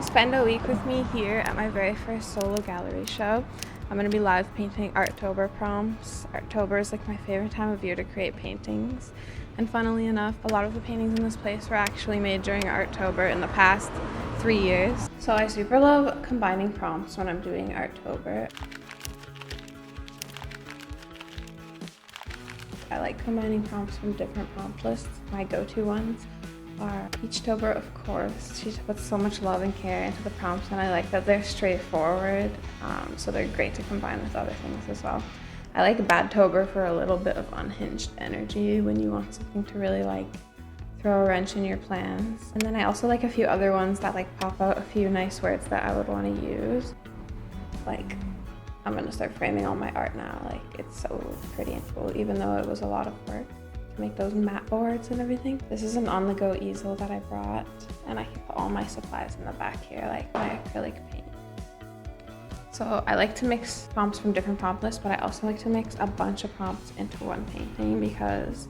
Spend a week with me here at my very first solo gallery show. I'm going to be live painting Artober prompts. Artober is like my favorite time of year to create paintings. And funnily enough, a lot of the paintings in this place were actually made during Artober in the past 3 years. So I super love combining prompts when I'm doing Artober. I like combining prompts from different prompt lists. My go-to ones are 𝗬𝗎𝗡𝗘𝗡, of course. She puts so much love and care into the prompts, and I like that they're straightforward, so they're great to combine with other things as well. I like 𝗦𝗢𝗢𝗢𝗡𝗡 for a little bit of unhinged energy when you want something to really like throw a wrench in your plans. And then I also like a few other ones that like pop out a few nice words that I would want to use. Like, I'm gonna start framing all my art now. Like, it's so pretty and cool, even though it was a lot of work to make those mat boards and everything. This is an on-the-go easel that I brought, and I can put all my supplies in the back here, like my acrylic paint. So I like to mix prompts from different prompt lists, but I also like to mix a bunch of prompts into one painting because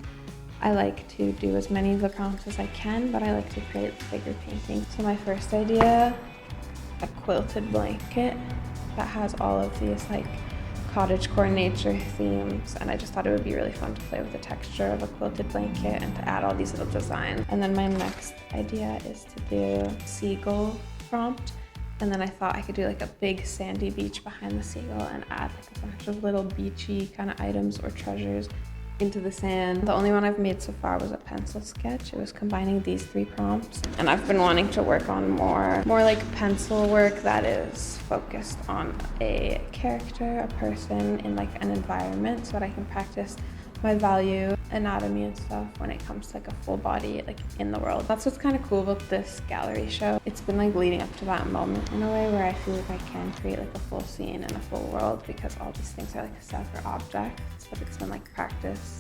I like to do as many of the prompts as I can, but I like to create bigger paintings. So my first idea, a quilted blanket that has all of these like cottagecore nature themes, and I just thought it would be really fun to play with the texture of a quilted blanket and to add all these little designs. And then my next idea is to do seagull prompt, and then I thought I could do like a big sandy beach behind the seagull and add like a bunch of little beachy kind of items or treasures into the sand. The only one I've made so far was a pencil sketch. It was combining these three prompts, and I've been wanting to work on more like pencil work that is focused on a character, a person in like an environment, so that I can practice my value anatomy and stuff when it comes to like a full body like in the world. That's what's kind of cool about this gallery show. It's been like leading up to that moment in a way where I feel like I can create like a full scene and a full world, because all these things are like separate objects, but it's been like practice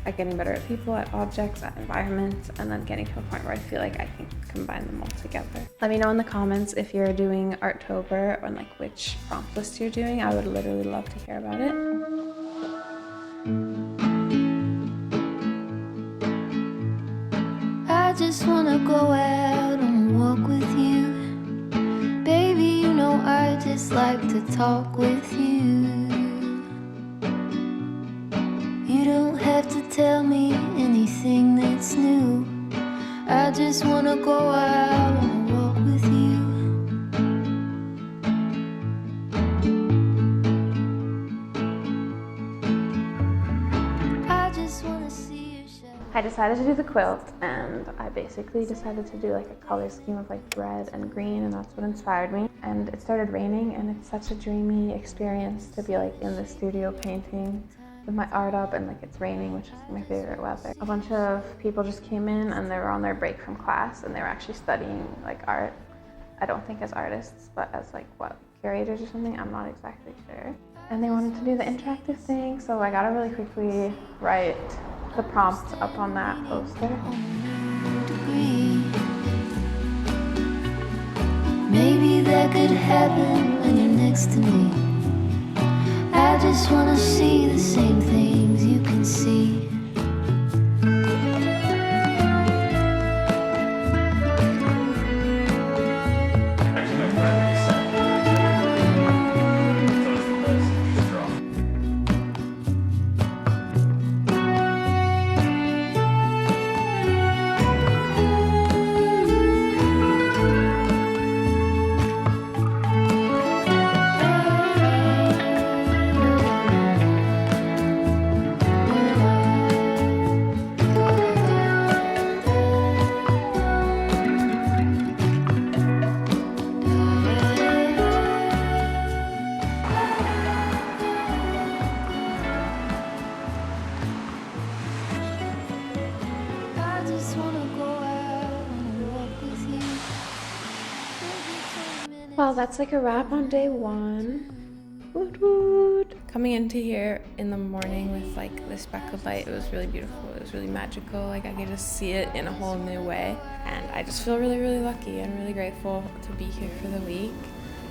at getting better at people, at objects, at environments, and then getting to a point where I feel like I can combine them all together. Let me know in the comments if you're doing Artober and like which prompt list you're doing. I would literally love to hear about it. I just wanna go out on a walk with you. Baby, you know I just like to talk with you. You don't have to tell me anything that's new. I just wanna go out on a walk with you. I just wanna see your shadow. I decided to do the quilt, and I basically decided to do like a color scheme of like red and green, and that's what inspired me. And it started raining, and it's such a dreamy experience to be like in the studio painting with my art up, and like it's raining, which is my favorite weather. A bunch of people just came in, and they were on their break from class, and they were actually studying like art. I don't think as artists, but as like what, curators or something, I'm not exactly sure. And they wanted to do the interactive thing, so I gotta really quickly write the prompt up on that poster. Maybe that could happen when you're next to me. I just wanna see the same things you can see. Well, that's like a wrap on day one. Woot woot. Coming into here in the morning with like this speckled light, it was really beautiful. It was really magical. Like I could just see it in a whole new way. And I just feel really, really lucky and really grateful to be here for the week.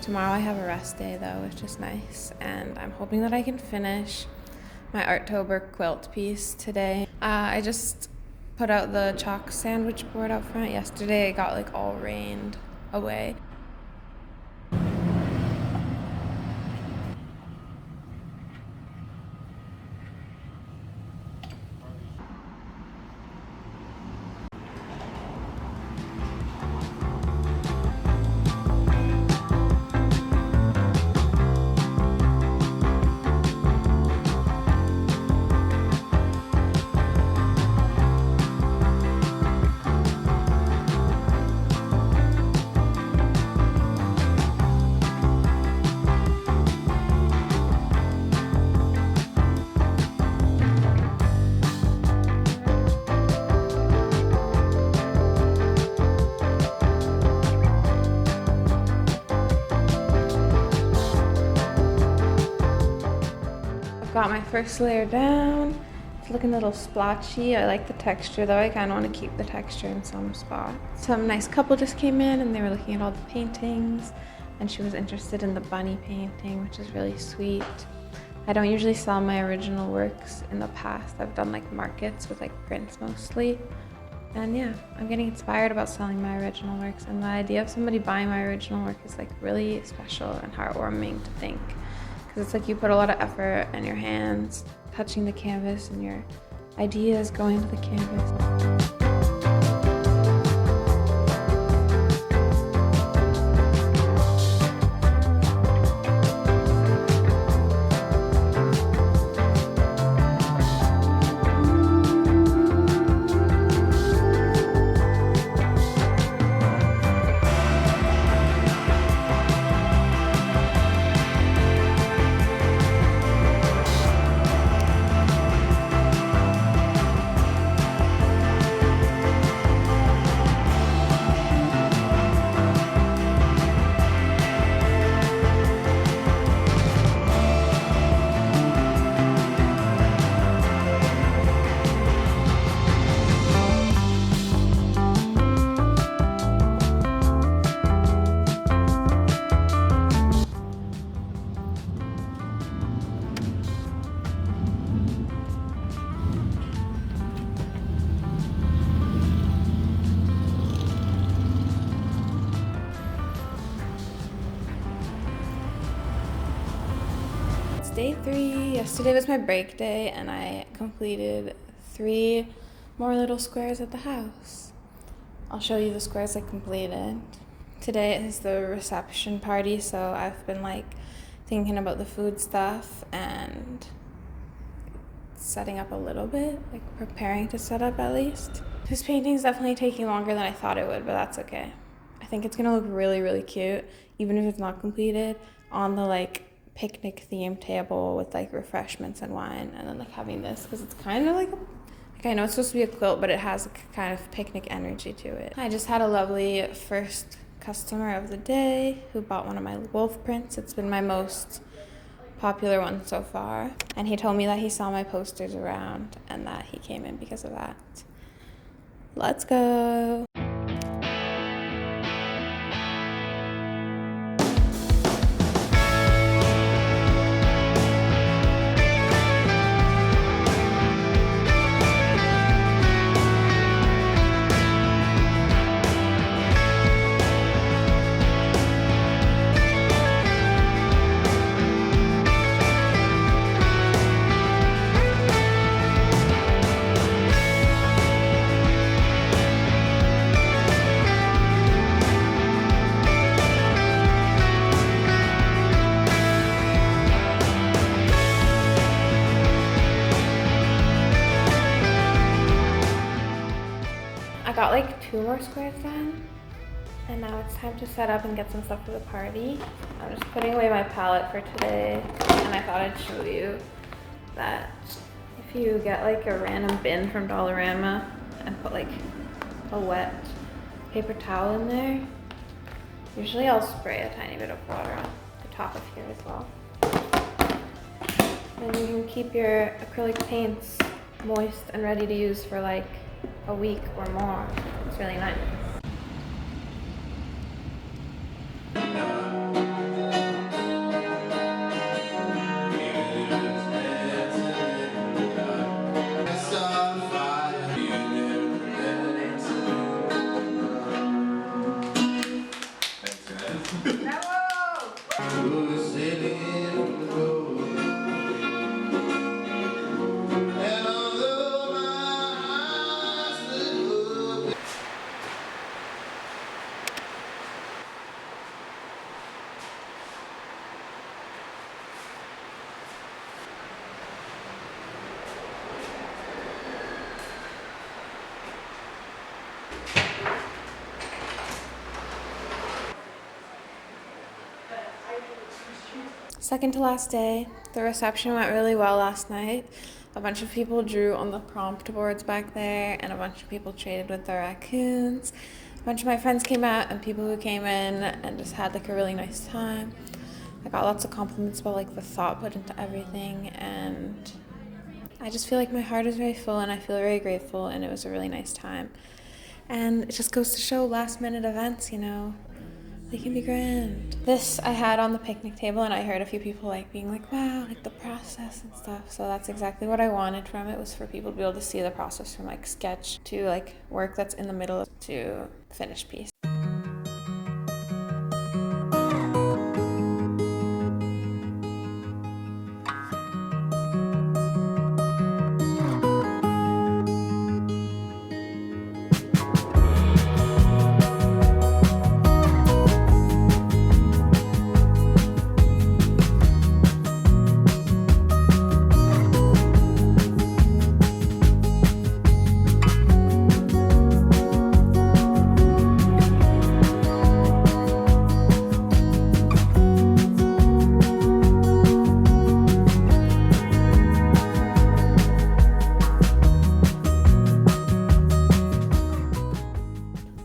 Tomorrow I have a rest day though, which is nice. And I'm hoping that I can finish my Artober quilt piece today. I just put out the chalk sandwich board out front yesterday. It got like all rained away. got my first layer down. It's looking a little splotchy. I like the texture though. I kind of want to keep the texture in some spots. Some nice couple just came in and they were looking at all the paintings, and she was interested in the bunny painting, which is really sweet. I don't usually sell my original works in the past. I've done like markets with like prints mostly. And yeah, I'm getting inspired about selling my original works, and the idea of somebody buying my original work is like really special and heartwarming to think. Because it's like you put a lot of effort in your hands touching the canvas and your ideas going to the canvas. Day 3. Yesterday was my break day and I completed 3 more little squares at the house. I'll show you the squares I completed. Today is the reception party, so I've been like thinking about the food stuff and setting up a little bit, like preparing to set up at least. This painting's definitely taking longer than I thought it would, but that's okay. I think it's gonna look really, really cute, even if it's not completed, on the like picnic themed table with like refreshments and wine, and then like having this because it's kind of like I know it's supposed to be a quilt, but it has a kind of picnic energy to it. I just had a lovely first customer of the day who bought one of my wolf prints. It's been my most popular one so far, and he told me that he saw my posters around and that he came in because of that. Let's go. I got like 2 more squares done, and now it's time to set up and get some stuff for the party. I'm just putting away my palette for today, and I thought I'd show you that if you get like a random bin from Dollarama and put like a wet paper towel in there, usually I'll spray a tiny bit of water on the top of here as well. Then you can keep your acrylic paints moist and ready to use for like a week or more. It's really nice. Second to last day. The reception went really well last night. A bunch of people drew on the prompt boards back there, and a bunch of people traded with their raccoons. A bunch of my friends came out, and people who came in and just had like a really nice time. I got lots of compliments about like the thought put into everything, and I just feel like my heart is very full and I feel very grateful, and it was a really nice time. And it just goes to show last minute events, you know, they can be grand. This I had on the picnic table, and I heard a few people like being like, wow, like the process and stuff. So that's exactly what I wanted from it, was for people to be able to see the process from like sketch to like work that's in the middle to finished piece.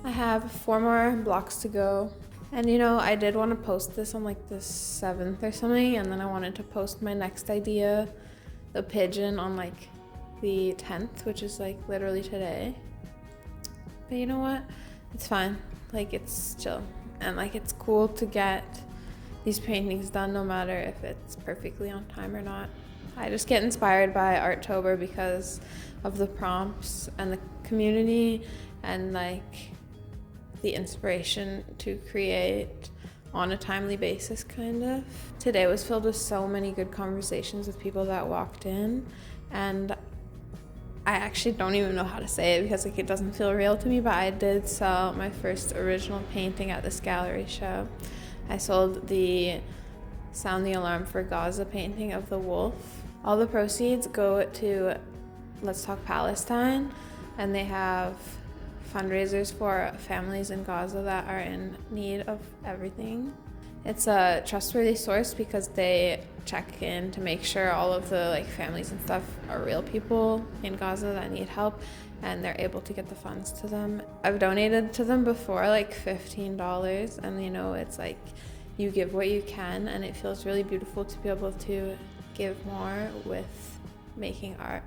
I have 4 more blocks to go, and you know, I did want to post this on like the 7th or something, and then I wanted to post my next idea, the pigeon, on like the 10th, which is like literally today. But you know what, it's fine, like it's chill, and like it's cool to get these paintings done no matter if it's perfectly on time or not. I just get inspired by Artober because of the prompts and the community, and like the inspiration to create on a timely basis, kind of. Today was filled with so many good conversations with people that walked in, and I actually don't even know how to say it because like it doesn't feel real to me, but I did sell my first original painting at this gallery show. I sold the Sound the Alarm for Gaza painting of the wolf. All the proceeds go to Let's Talk Palestine, and they have fundraisers for families in Gaza that are in need of everything. It's a trustworthy source because they check in to make sure all of the like families and stuff are real people in Gaza that need help, and they're able to get the funds to them. I've donated to them before, like $15, and you know, it's like you give what you can, and it feels really beautiful to be able to give more with making art.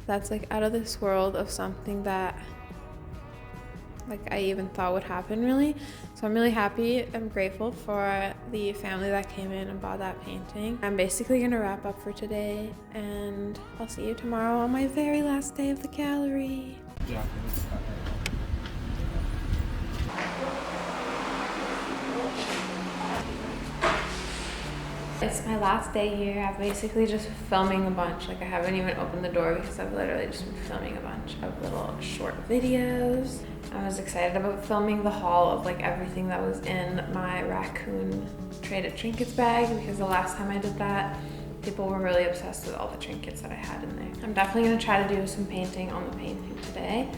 That's like out of this world of something that like I even thought would happen, really. So I'm really happy. I'm grateful for the family that came in and bought that painting. I'm basically gonna wrap up for today, and I'll see you tomorrow on my very last day of the gallery. Yeah, It's my last day here. I've basically just filming a bunch. Like I haven't even opened the door because I've literally just been filming a bunch of little short videos. I was excited about filming the haul of like everything that was in my raccoon traded trinkets bag, because the last time I did that, people were really obsessed with all the trinkets that I had in there. I'm definitely gonna try to do some painting on the painting today.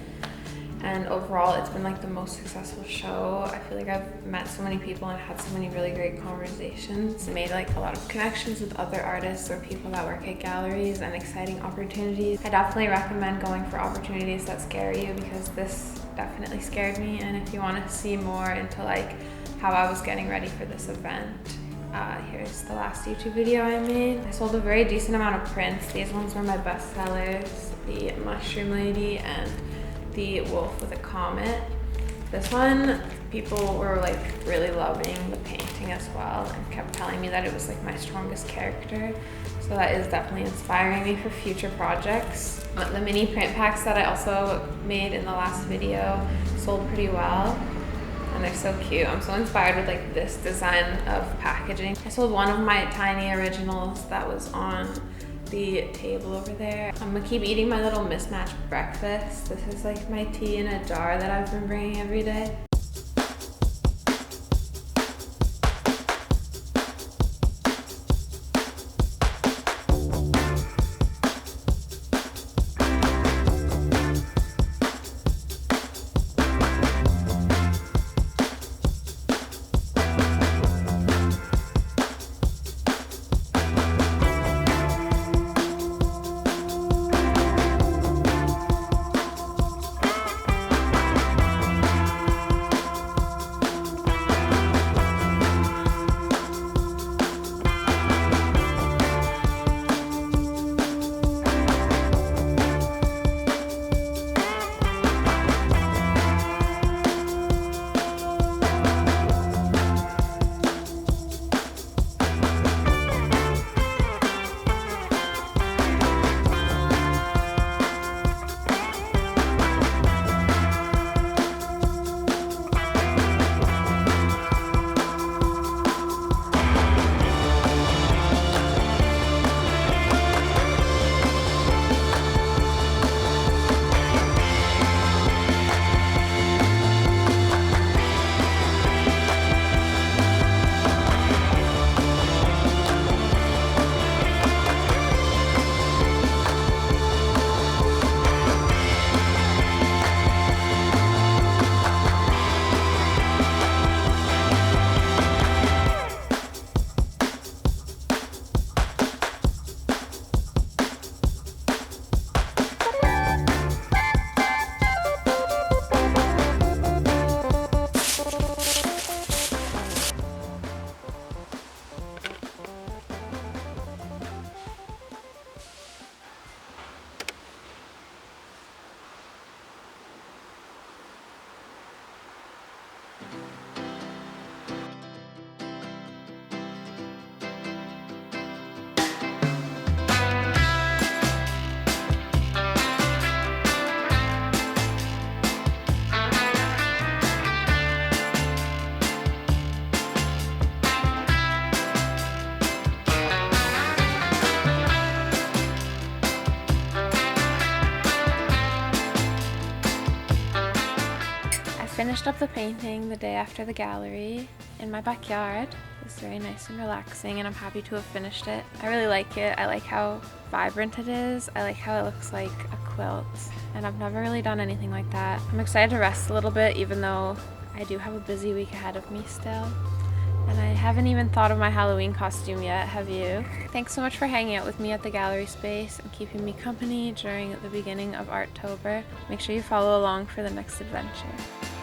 And overall, it's been like the most successful show. I feel like I've met so many people and had so many really great conversations. Made like a lot of connections with other artists or people that work at galleries, and exciting opportunities. I definitely recommend going for opportunities that scare you, because this definitely scared me. And if you want to see more into like how I was getting ready for this event, here's the last YouTube video I made. I sold a very decent amount of prints. These ones were my best sellers, the mushroom lady and the wolf with a comet. This one, people were like really loving the painting as well, and kept telling me that it was like my strongest character. So that is definitely inspiring me for future projects. The mini print packs that I also made in the last video sold pretty well, and they're so cute. I'm so inspired with like this design of packaging. I sold one of my tiny originals that was on the table over there. I'm gonna keep eating my little mismatched breakfast. This is like my tea in a jar that I've been bringing every day. finished up the painting the day after the gallery in my backyard. It was very nice and relaxing, and I'm happy to have finished it. I really like it. I like how vibrant it is. I like how it looks like a quilt, and I've never really done anything like that. I'm excited to rest a little bit, even though I do have a busy week ahead of me still. And I haven't even thought of my Halloween costume yet, have you? Thanks so much for hanging out with me at the gallery space and keeping me company during the beginning of Artober. Make sure you follow along for the next adventure.